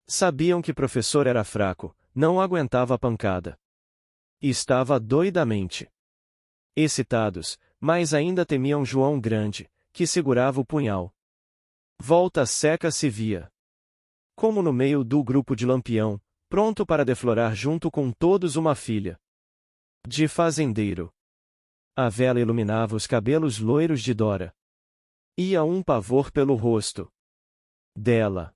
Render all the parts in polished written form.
Sabiam que professor era fraco, não aguentava a pancada. Estava doidamente excitados, mas ainda temiam João Grande, que segurava o punhal. Volta Seca se via como no meio do grupo de Lampião, pronto para deflorar junto com todos uma filha de fazendeiro. A vela iluminava os cabelos loiros de Dora. Ia um pavor pelo rosto dela.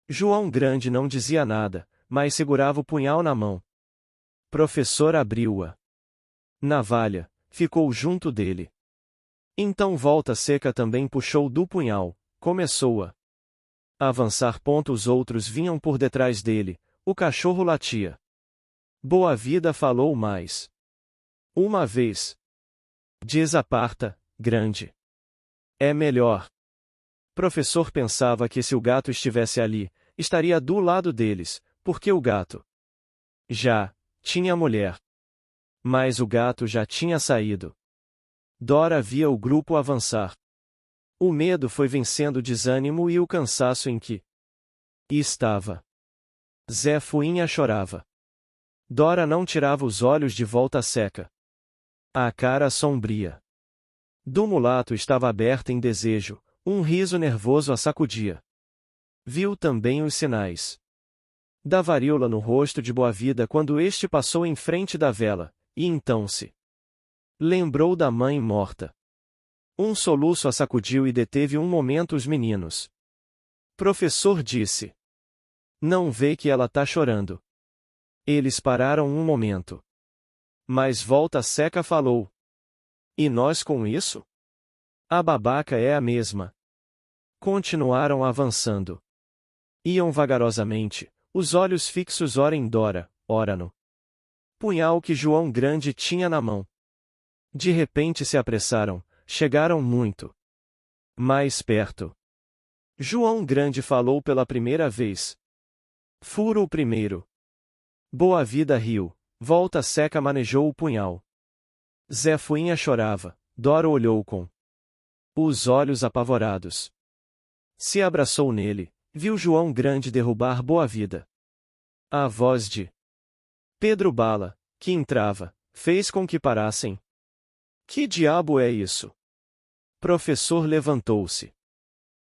João Grande não dizia nada, mas segurava o punhal na mão. Professor abriu-a navalha, ficou junto dele. Então Volta Seca também puxou do punhal, começou a avançar. Os outros vinham por detrás dele, o cachorro latia. Boa Vida falou mais uma vez. Desaparta, Grande. É melhor. Professor pensava que se o gato estivesse ali, estaria do lado deles, porque o gato já tinha mulher. Mas o gato já tinha saído. Dora via o grupo avançar. O medo foi vencendo o desânimo e o cansaço em que estava. Zé Fuinha chorava. Dora não tirava os olhos de Volta Seca. A cara sombria do mulato estava aberta em desejo, um riso nervoso a sacudia. Viu também os sinais da varíola no rosto de Boa Vida quando este passou em frente da vela, e então se lembrou da mãe morta. Um soluço a sacudiu e deteve um momento os meninos. Professor disse: Não vê que ela tá chorando. Eles pararam um momento. Mas Volta Seca falou: E nós com isso? A babaca é a mesma. Continuaram avançando. Iam vagarosamente, os olhos fixos ora em Dora, ora no punhal que João Grande tinha na mão. De repente se apressaram, chegaram muito mais perto. João Grande falou pela primeira vez. Furo o primeiro. Boa Vida riu, Volta Seca manejou o punhal. Zé Fuinha chorava, Dora olhou com os olhos apavorados. Se abraçou nele, viu João Grande derrubar Boa Vida. A voz de Pedro Bala, que entrava, fez com que parassem. Que diabo é isso? Professor levantou-se.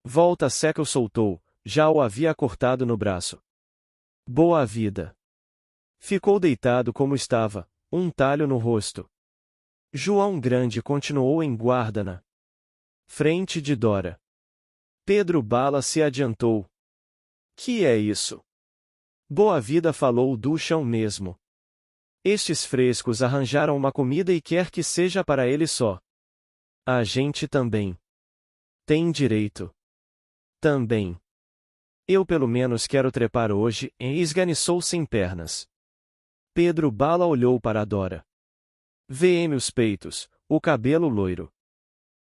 Volta Seca o soltou, já o havia cortado no braço. Boa Vida ficou deitado como estava, um talho no rosto. João Grande continuou em guarda na frente de Dora. Pedro Bala se adiantou. Que é isso? Boa Vida falou do chão mesmo. Estes frescos arranjaram uma comida e quer que seja para ele só. A gente também tem direito. Também. Eu pelo menos quero trepar hoje, e esganiçou sem pernas. Pedro Bala olhou para Dora. Vê-me os peitos, o cabelo loiro.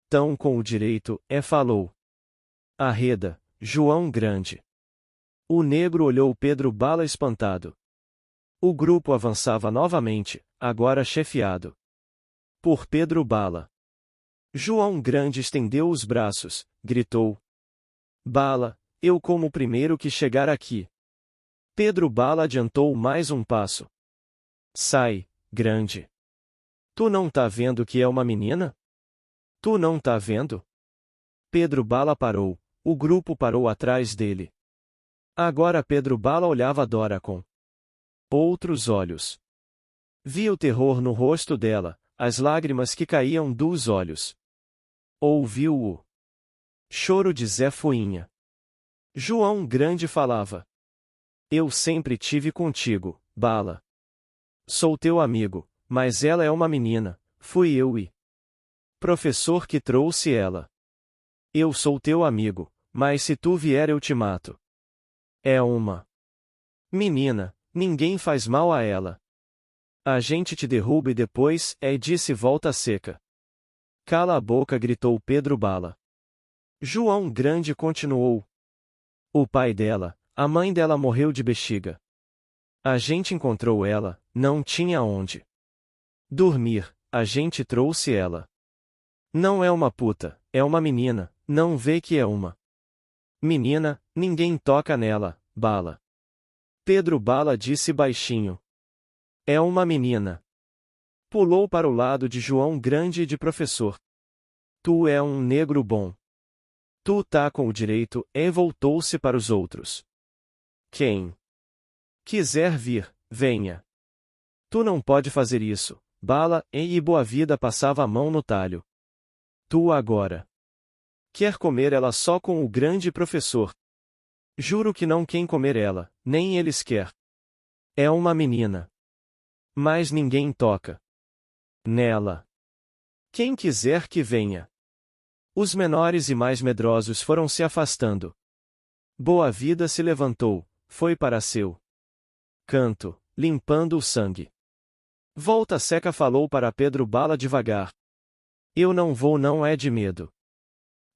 Tão com o direito, falou. Arreda, João Grande. O negro olhou Pedro Bala espantado. O grupo avançava novamente, agora chefiado por Pedro Bala. João Grande estendeu os braços, gritou. Bala, eu como o primeiro que chegar aqui. Pedro Bala adiantou mais um passo. Sai, Grande. Tu não tá vendo que é uma menina? Tu não tá vendo? Pedro Bala parou, o grupo parou atrás dele. Agora Pedro Bala olhava Dora com outros olhos. Via o terror no rosto dela, as lágrimas que caíam dos olhos. Ouviu o choro de Zé Fuinha. João Grande falava. Eu sempre tive contigo, Bala. Sou teu amigo, mas ela é uma menina, fui eu e professor que trouxe ela. Eu sou teu amigo, mas se tu vier eu te mato. É uma menina, ninguém faz mal a ela. A gente te derruba e depois, disse Volta Seca. Cala a boca, gritou Pedro Bala. João Grande continuou. O pai dela, a mãe dela morreu de bexiga. A gente encontrou ela, não tinha onde dormir, a gente trouxe ela. Não é uma puta, é uma menina, não vê que é uma menina, ninguém toca nela, Bala? Pedro Bala disse baixinho. É uma menina. Pulou para o lado de João Grande e de professor. Tu é um negro bom. Tu tá com o direito, e voltou-se para os outros. Quem quiser vir, venha. Tu não pode fazer isso, Bala, e Boa-Vida passava a mão no talho. Tu agora quer comer ela só com o grande professor. Juro que não quem comer ela, nem eles quer. É uma menina. Mas ninguém toca nela. Quem quiser que venha. Os menores e mais medrosos foram se afastando. Boa-Vida se levantou, foi para seu canto, limpando o sangue. Volta Seca falou para Pedro Bala devagar. Eu não vou, não é de medo.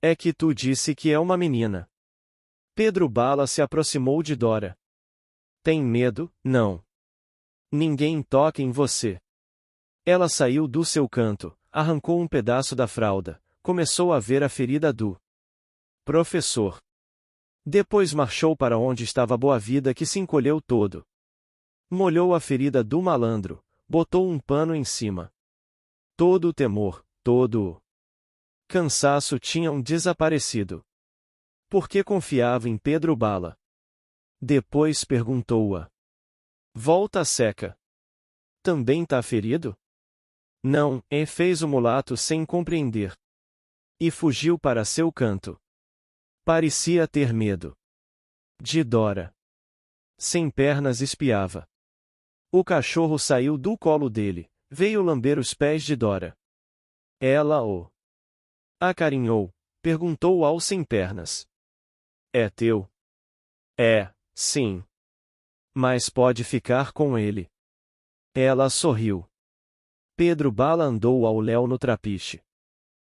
É que tu disse que é uma menina. Pedro Bala se aproximou de Dora. Tem medo? Não. Ninguém toca em você. Ela saiu do seu canto, arrancou um pedaço da fralda, começou a ver a ferida do professor. Depois marchou para onde estava Boa-Vida, que se encolheu todo. Molhou a ferida do malandro, botou um pano em cima. Todo o temor, todo o cansaço tinham desaparecido. Porque confiava em Pedro Bala. Depois perguntou-a. Volta Seca. Também tá ferido? Não, fez o mulato sem compreender. E fugiu para seu canto. Parecia ter medo de Dora. Sem pernas espiava. O cachorro saiu do colo dele, veio lamber os pés de Dora. Ela o acarinhou, perguntou ao sem pernas. É teu? É, sim. Mas pode ficar com ele. Ela sorriu. Pedro Bala andou ao léu no trapiche.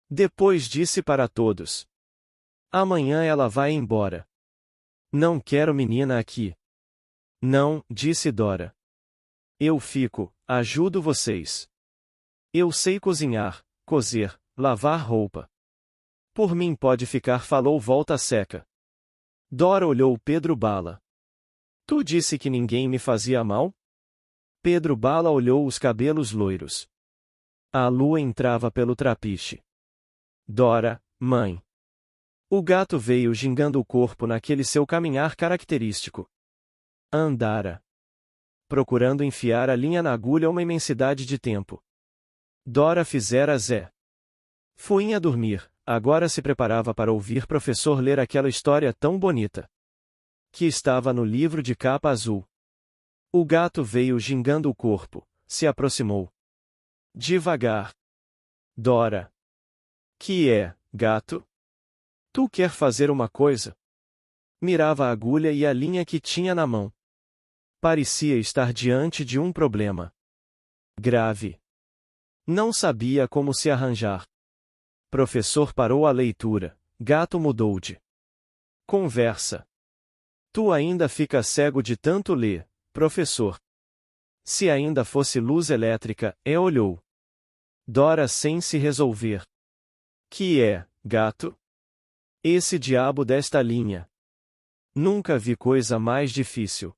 Depois disse para todos. Amanhã ela vai embora. Não quero menina aqui. Não, disse Dora. Eu fico, ajudo vocês. Eu sei cozinhar, cozer, lavar roupa. Por mim pode ficar, falou Volta Seca. Dora olhou Pedro Bala. Tu disse que ninguém me fazia mal? Pedro Bala olhou os cabelos loiros. A lua entrava pelo trapiche. Dora, mãe. O gato veio gingando o corpo naquele seu caminhar característico. Andara. Procurando enfiar a linha na agulha uma imensidade de tempo. Dora fizera Zé. Fuinha dormir, agora se preparava para ouvir professor ler aquela história tão bonita. Que estava no livro de capa azul. O gato veio gingando o corpo, se aproximou. Devagar. Dora. Que é, gato? Tu quer fazer uma coisa? Mirava a agulha e a linha que tinha na mão. Parecia estar diante de um problema grave. Não sabia como se arranjar. Professor parou a leitura. Gato mudou de conversa. Tu ainda fica cego de tanto ler, professor. Se ainda fosse luz elétrica, olhou. Dora sem se resolver. Que é, gato? Esse diabo desta linha. Nunca vi coisa mais difícil.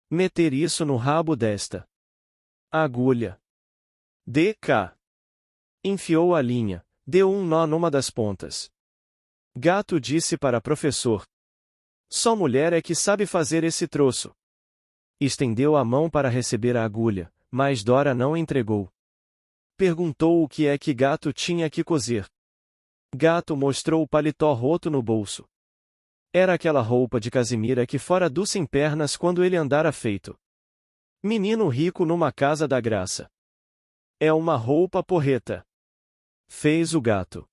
Meter isso no rabo desta agulha. DK. Enfiou a linha, deu um nó numa das pontas. Gato disse para professor. Só mulher é que sabe fazer esse troço. Estendeu a mão para receber a agulha, mas Dora não entregou. Perguntou o que é que Gato tinha que cozer. Gato mostrou o paletó roto no bolso. Era aquela roupa de Casimira que fora do sem pernas quando ele andara feito menino rico numa casa da graça. É uma roupa porreta. Fez o gato.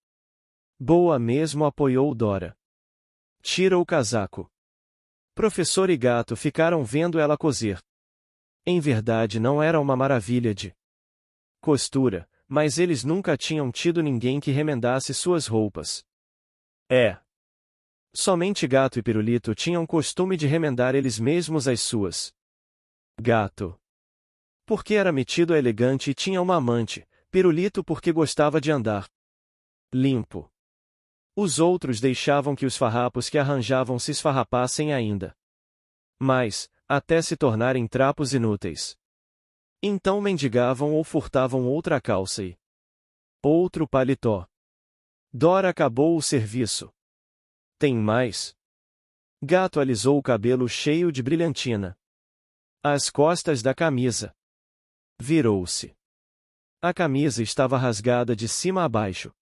Boa mesmo, apoiou Dora. Tira o casaco. Professor e gato ficaram vendo ela cozer. Em verdade não era uma maravilha de costura, mas eles nunca tinham tido ninguém que remendasse suas roupas. Somente Gato e Pirulito tinham costume de remendar eles mesmos as suas. Gato. Porque era metido a elegante e tinha uma amante, Pirulito porque gostava de andar limpo. Os outros deixavam que os farrapos que arranjavam se esfarrapassem ainda mas, até se tornarem trapos inúteis. Então mendigavam ou furtavam outra calça e outro paletó. Dora acabou o serviço. Tem mais? Gato alisou o cabelo cheio de brilhantina. As costas da camisa. Virou-se. A camisa estava rasgada de cima a baixo.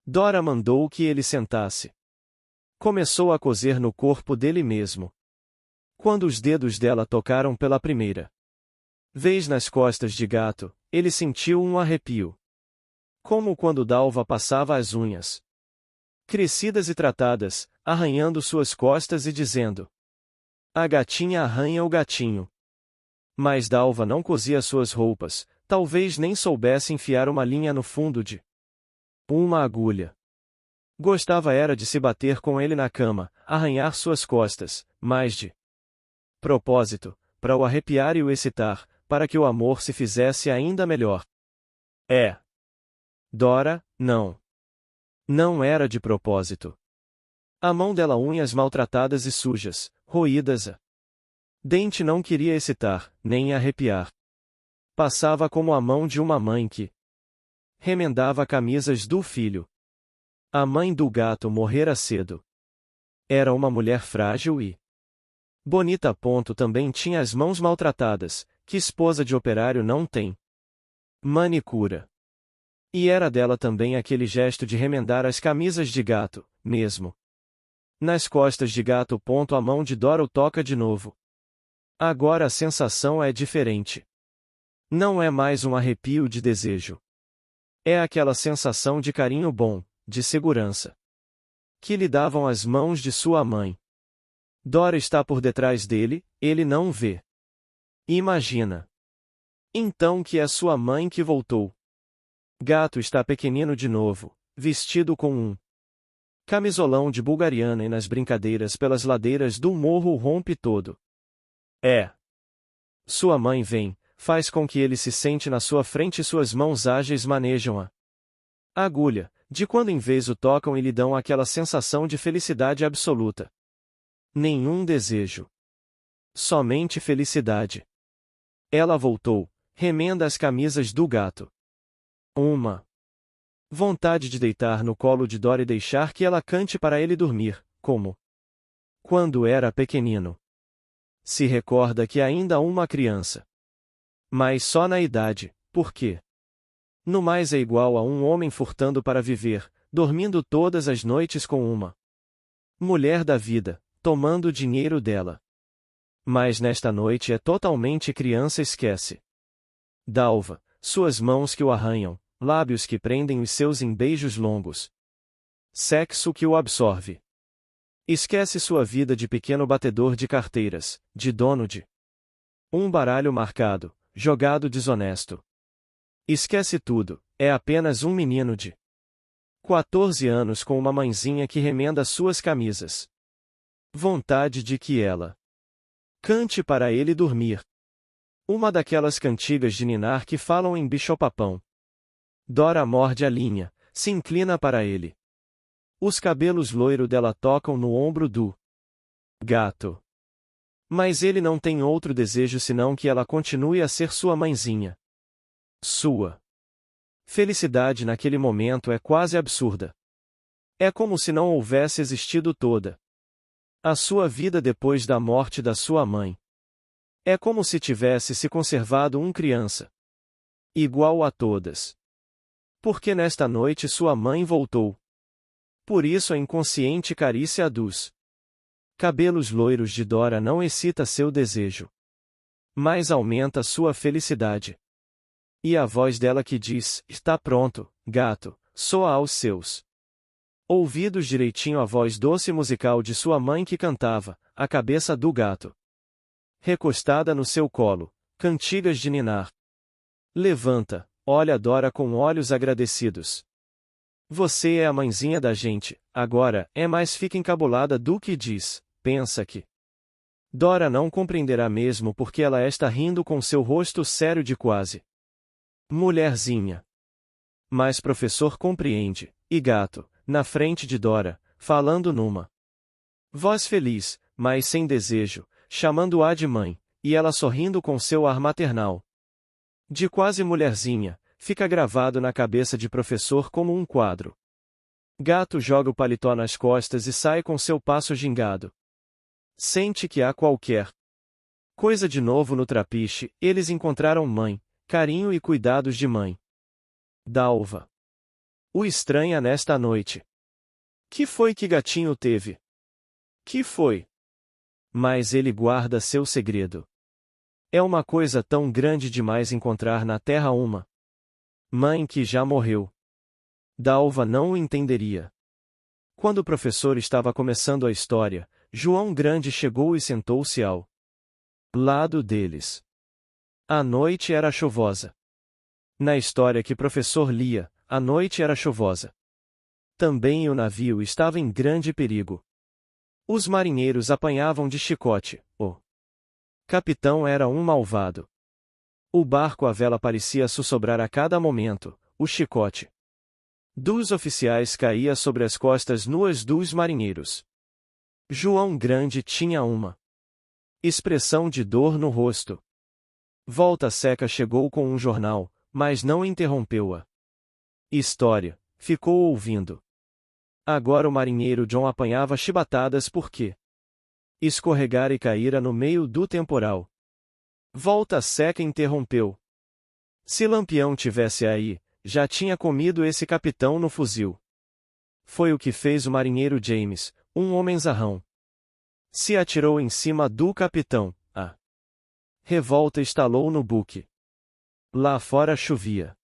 Dora mandou que ele sentasse. Começou a coser no corpo dele mesmo. Quando os dedos dela tocaram pela primeira vez nas costas de Gato, ele sentiu um arrepio. Como quando Dalva passava as unhas crescidas e tratadas, arranhando suas costas e dizendo: "A gatinha arranha o gatinho." Mas Dalva não cosia suas roupas, talvez nem soubesse enfiar uma linha no fundo de uma agulha. Gostava era de se bater com ele na cama, arranhar suas costas, mas de propósito, para o arrepiar e o excitar, para que o amor se fizesse ainda melhor. Dora, não. Não era de propósito. A mão dela, unhas maltratadas e sujas, roídas a dente, não queria excitar, nem arrepiar. Passava como a mão de uma mãe que remendava camisas do filho. A mãe do Gato morrera cedo. Era uma mulher frágil e bonita. Também tinha as mãos maltratadas, que esposa de operário não tem manicura. E era dela também aquele gesto de remendar as camisas de Gato, mesmo nas costas de Gato. A mão de Dora o toca de novo. Agora a sensação é diferente. Não é mais um arrepio de desejo. É aquela sensação de carinho bom, de segurança, que lhe davam as mãos de sua mãe. Dora está por detrás dele, ele não vê. Imagina. Então que é sua mãe que voltou. Gato está pequenino de novo, vestido com um camisolão de bulgariana, e nas brincadeiras pelas ladeiras do morro rompe todo. Sua mãe vem, faz com que ele se sente na sua frente e suas mãos ágeis manejam a agulha, de quando em vez o tocam e lhe dão aquela sensação de felicidade absoluta. Nenhum desejo. Somente felicidade. Ela voltou, remenda as camisas do Gato. Uma vontade de deitar no colo de Dora e deixar que ela cante para ele dormir, como quando era pequenino. Se recorda que ainda uma criança. Mas só na idade, porque no mais é igual a um homem furtando para viver, dormindo todas as noites com uma mulher da vida, tomando o dinheiro dela. Mas nesta noite é totalmente criança, esquece. Dalva, suas mãos que o arranham, lábios que prendem os seus em beijos longos. Sexo que o absorve. Esquece sua vida de pequeno batedor de carteiras, de dono de um baralho marcado, jogado desonesto. Esquece tudo, é apenas um menino de 14 anos com uma mãezinha que remenda suas camisas. Vontade de que ela cante para ele dormir. Uma daquelas cantigas de ninar que falam em bicho-papão. Dora morde a linha, se inclina para ele. Os cabelos loiro dela tocam no ombro do Gato. Mas ele não tem outro desejo senão que ela continue a ser sua mãezinha. Sua felicidade naquele momento é quase absurda. É como se não houvesse existido toda a sua vida depois da morte da sua mãe. É como se tivesse se conservado criança. Igual a todas. Porque nesta noite sua mãe voltou. Por isso a inconsciente carícia dos cabelos loiros de Dora não excita seu desejo, mas aumenta sua felicidade. E a voz dela que diz: "Está pronto, gato", soa aos seus ouvidos direitinho a voz doce e musical de sua mãe que cantava, a cabeça do gato recostada no seu colo, cantigas de ninar. Levanta, olha Dora com olhos agradecidos. Você é a mãezinha da gente, agora, mais fica encabulada do que diz, pensa que Dora não compreenderá mesmo porque ela está rindo com seu rosto sério de quase mulherzinha. Mas professor compreende, e Gato, na frente de Dora, falando numa voz feliz, mas sem desejo, chamando-a de mãe, e ela sorrindo com seu ar maternal. De quase mulherzinha, fica gravado na cabeça de professor como um quadro. Gato joga o paletó nas costas e sai com seu passo gingado. Sente que há qualquer coisa de novo no trapiche. Eles encontraram mãe, carinho e cuidados de mãe. Dalva o estranha nesta noite. Que foi que gatinho teve? Que foi? Mas ele guarda seu segredo. É uma coisa tão grande demais encontrar na terra uma mãe que já morreu. Dalva não o entenderia. Quando o professor estava começando a história, João Grande chegou e sentou-se ao lado deles. A noite era chuvosa. Na história que o professor lia, a noite era chuvosa. Também o navio estava em grande perigo. Os marinheiros apanhavam de chicote. O capitão era um malvado. O barco à vela parecia sussurrar a cada momento. O chicote dos oficiais caía sobre as costas nuas dos marinheiros. João Grande tinha uma expressão de dor no rosto. Volta Seca chegou com um jornal, mas não interrompeu-a história. Ficou ouvindo. Agora o marinheiro John apanhava chibatadas porque escorregara e caíra no meio do temporal. Volta Seca interrompeu. Se Lampião tivesse aí, já tinha comido esse capitão no fuzil. Foi o que fez o marinheiro James, um homenzarrão. Se atirou em cima do capitão. A revolta estalou no buque. Lá fora chovia.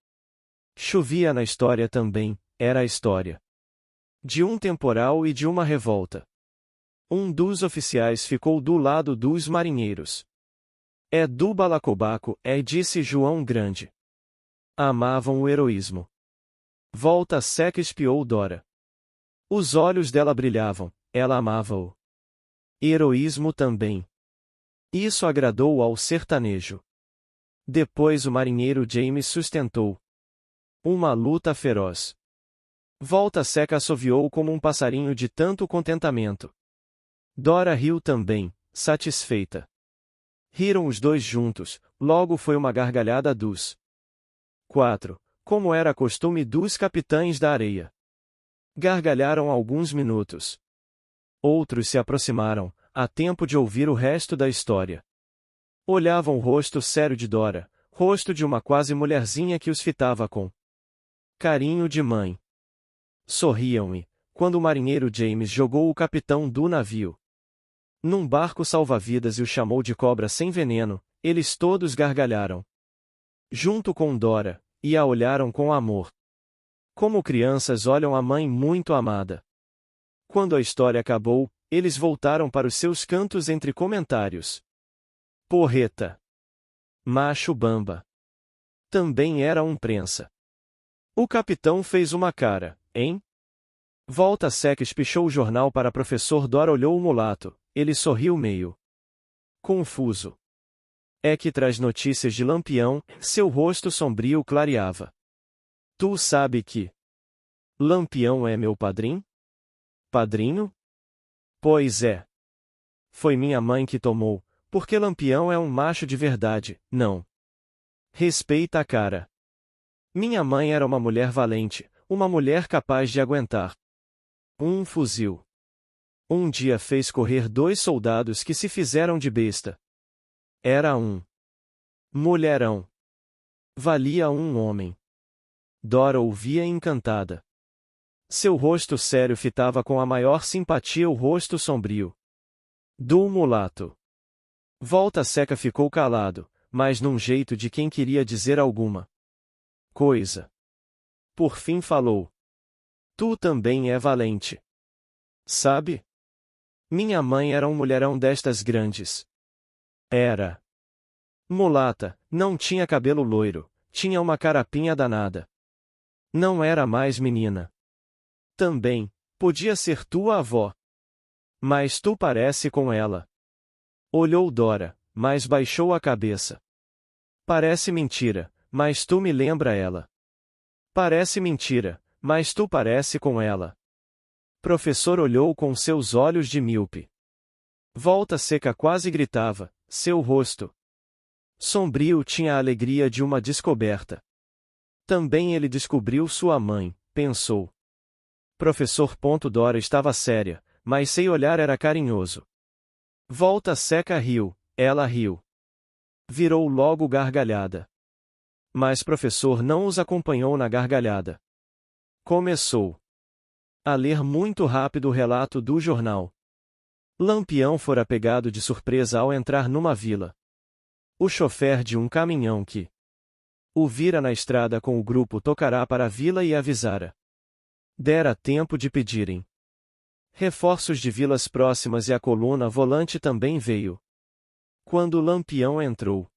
Chovia na história também, era a história de um temporal e de uma revolta. Um dos oficiais ficou do lado dos marinheiros. É do balacobaco, disse João Grande. Amavam o heroísmo. Volta Seca espiou Dora. Os olhos dela brilhavam, ela amava-o heroísmo também. Isso agradou ao sertanejo. Depois o marinheiro James sustentou uma luta feroz. Volta Seca assoviou como um passarinho de tanto contentamento. Dora riu também, satisfeita. Riram os dois juntos, logo foi uma gargalhada dos 4, como era costume dos capitães da areia. Gargalharam alguns minutos. Outros se aproximaram, a tempo de ouvir o resto da história. Olhavam o rosto sério de Dora, rosto de uma quase mulherzinha que os fitava com carinho de mãe. Sorriam e, quando o marinheiro James jogou o capitão do navio num barco salva-vidas e o chamou de cobra sem veneno, eles todos gargalharam. Junto com Dora, e a olharam com amor. Como crianças olham a mãe muito amada. Quando a história acabou, eles voltaram para os seus cantos entre comentários. Porreta. Macho bamba. Também era um prensa. O capitão fez uma cara, hein? Volta Seca espichou o jornal para professor Dora olhou o mulato, ele sorriu meio confuso. É que traz notícias de Lampião, seu rosto sombrio clareava. Tu sabe que Lampião é meu padrinho? Padrinho? Pois é. Foi minha mãe que tomou, porque Lampião é um macho de verdade, não. Respeita a cara. Minha mãe era uma mulher valente, uma mulher capaz de aguentar um fuzil. Um dia fez correr 2 soldados que se fizeram de besta. Era um mulherão. Valia um homem. Dora ouvia encantada. Seu rosto sério fitava com a maior simpatia o rosto sombrio do mulato. Volta Seca ficou calado, mas num jeito de quem queria dizer alguma coisa. Por fim falou. Tu também é valente. Sabe? Minha mãe era um mulherão destas grandes. Era mulata, não tinha cabelo loiro, tinha uma carapinha danada. Não era mais menina. Também, podia ser tua avó. Mas tu parece com ela. Olhou Dora, mas baixou a cabeça. Parece mentira, mas tu me lembra ela. Parece mentira, mas tu parece com ela. Professor olhou com seus olhos de míope. Volta Seca quase gritava, seu rosto sombrio tinha a alegria de uma descoberta. Também ele descobriu sua mãe, pensou. Professor. Dora estava séria, mas seu olhar era carinhoso. Volta Seca riu, ela riu. Virou logo gargalhada. Mas professor não os acompanhou na gargalhada. Começou a ler muito rápido o relato do jornal. Lampião fora pegado de surpresa ao entrar numa vila. O chofer de um caminhão que o vira na estrada com o grupo tocará para a vila e avisara. Dera tempo de pedirem reforços de vilas próximas e a coluna volante também veio. Quando Lampião entrou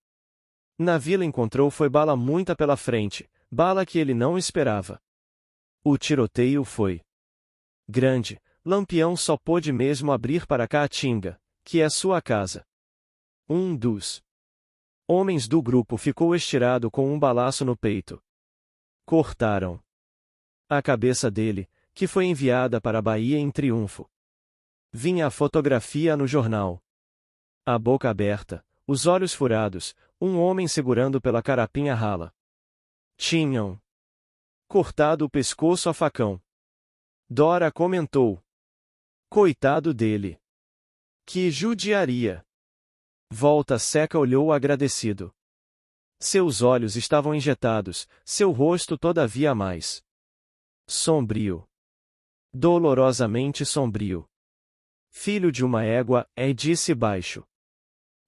na vila encontrou foi bala muita pela frente, bala que ele não esperava. O tiroteio foi grande, Lampião só pôde mesmo abrir para Caatinga, que é sua casa. Um dos homens do grupo ficou estirado com um balaço no peito. Cortaram a cabeça dele, que foi enviada para a Bahia em triunfo. Vinha a fotografia no jornal. A boca aberta, os olhos furados, um homem segurando pela carapinha rala. Tinham cortado o pescoço a facão. Dora comentou. Coitado dele. Que judiaria. Volta Seca olhou agradecido. Seus olhos estavam injetados, seu rosto todavia mais sombrio. Dolorosamente sombrio. Filho de uma égua, disse baixo.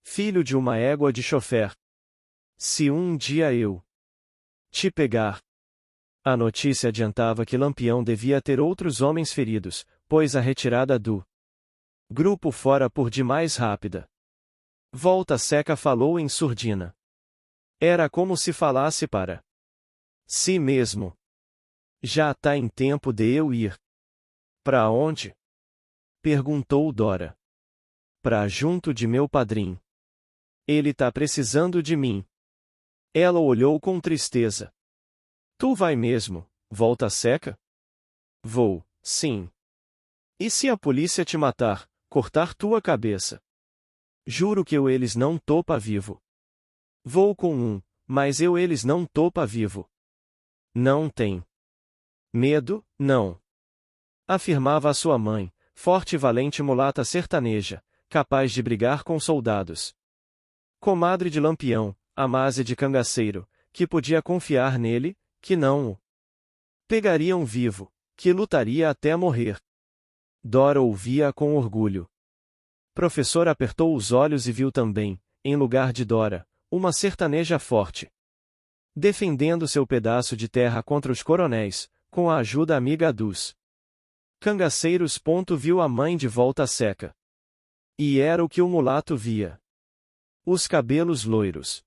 Filho de uma égua de chofer. Se um dia eu te pegar. A notícia adiantava que Lampião devia ter outros homens feridos, pois a retirada do grupo fora por demais rápida. Volta Seca falou em surdina. Era como se falasse para si mesmo. Já tá em tempo de eu ir. Pra onde? Perguntou Dora. Pra junto de meu padrinho. Ele tá precisando de mim. Ela olhou com tristeza. Tu vai mesmo, Volta Seca? Vou, sim. E se a polícia te matar, cortar tua cabeça? Juro que eu eles não topa vivo. Vou com um, mas eu eles não topa vivo. Não tem medo, não. Afirmava a sua mãe, forte e valente mulata sertaneja, capaz de brigar com soldados. Comadre de Lampião, Amásia de Cangaceiro, que podia confiar nele, que não o pegariam vivo, que lutaria até morrer. Dora ouvia com orgulho. Professor apertou os olhos e viu também, em lugar de Dora, uma sertaneja forte. Defendendo seu pedaço de terra contra os coronéis, com a ajuda amiga dos cangaceiros. Viu a mãe de Volta Seca. E era o que o mulato via. Os cabelos loiros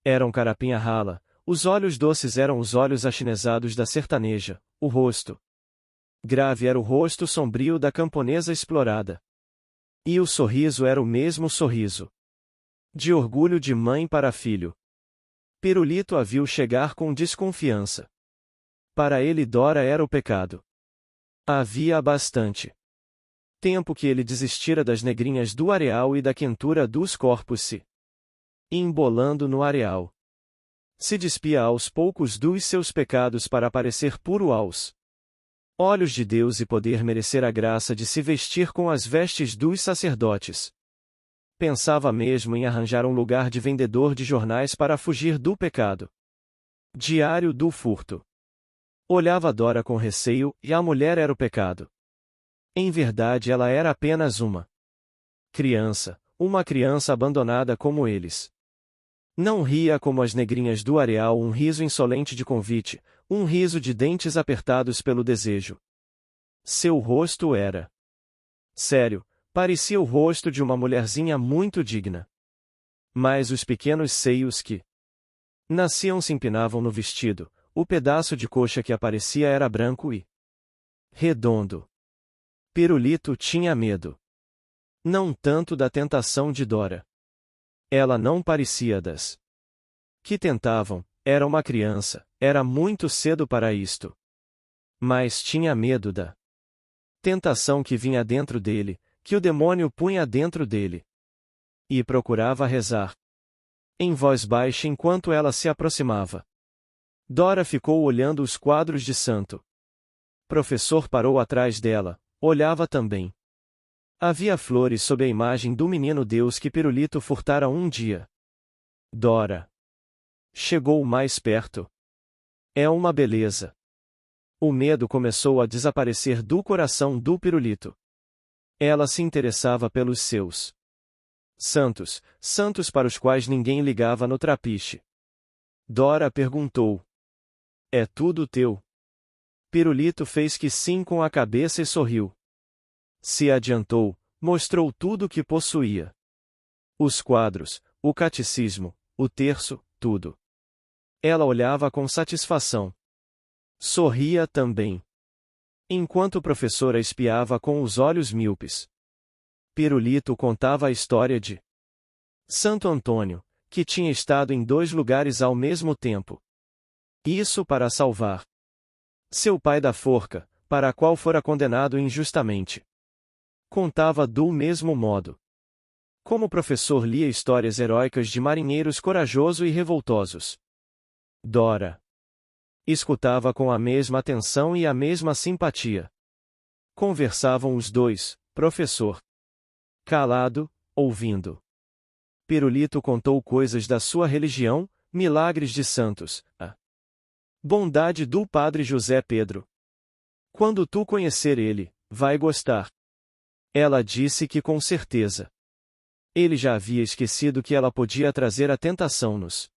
eram carapinha rala, os olhos doces eram os olhos achinesados da sertaneja, o rosto grave era o rosto sombrio da camponesa explorada. E o sorriso era o mesmo sorriso de orgulho de mãe para filho. Pirulito a viu chegar com desconfiança. Para ele Dora era o pecado. Havia bastante tempo que ele desistira das negrinhas do areal e da quentura dos corpos se embolando no areal. Se despia aos poucos dos seus pecados para parecer puro aos olhos de Deus e poder merecer a graça de se vestir com as vestes dos sacerdotes. Pensava mesmo em arranjar um lugar de vendedor de jornais para fugir do pecado diário do furto. Olhava Dora com receio, e a mulher era o pecado. Em verdade ela era apenas uma criança abandonada como eles. Não ria como as negrinhas do areal, um riso insolente de convite, um riso de dentes apertados pelo desejo. Seu rosto era sério, parecia o rosto de uma mulherzinha muito digna. Mas os pequenos seios que nasciam se empinavam no vestido, o pedaço de coxa que aparecia era branco e redondo. Pirulito tinha medo. Não tanto da tentação de Dora. Ela não parecia das que tentavam, era uma criança, era muito cedo para isto. Mas tinha medo da tentação que vinha dentro dele, que o demônio punha dentro dele. E procurava rezar em voz baixa enquanto ela se aproximava. Dora ficou olhando os quadros de santo. Professor parou atrás dela, olhava também. Havia flores sob a imagem do menino Deus que Pirulito furtara um dia. Dora chegou mais perto. É uma beleza. O medo começou a desaparecer do coração do Pirulito. Ela se interessava pelos seus santos, santos para os quais ninguém ligava no trapiche. Dora perguntou: é tudo teu? Pirulito fez que sim com a cabeça e sorriu. Se adiantou, mostrou tudo o que possuía. Os quadros, o catecismo, o terço, tudo. Ela olhava com satisfação. Sorria também. Enquanto o professor a espiava com os olhos míopes. Pirulito contava a história de Santo Antônio, que tinha estado em 2 lugares ao mesmo tempo. Isso para salvar seu pai da forca, para a qual fora condenado injustamente. Contava do mesmo modo. Como o professor lia histórias heróicas de marinheiros corajosos e revoltosos. Dora escutava com a mesma atenção e a mesma simpatia. Conversavam os dois, professor calado, ouvindo. Pirulito contou coisas da sua religião, milagres de santos, a bondade do padre José Pedro. Quando tu conhecer ele, vai gostar. Ela disse que com certeza. Ele já havia esquecido que ela podia trazer a tentação nos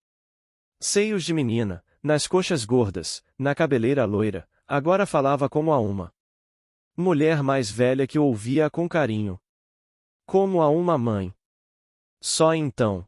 seios de menina, nas coxas gordas, na cabeleira loira, agora falava como a uma mulher mais velha que o ouvia com carinho. Como a uma mãe. Só então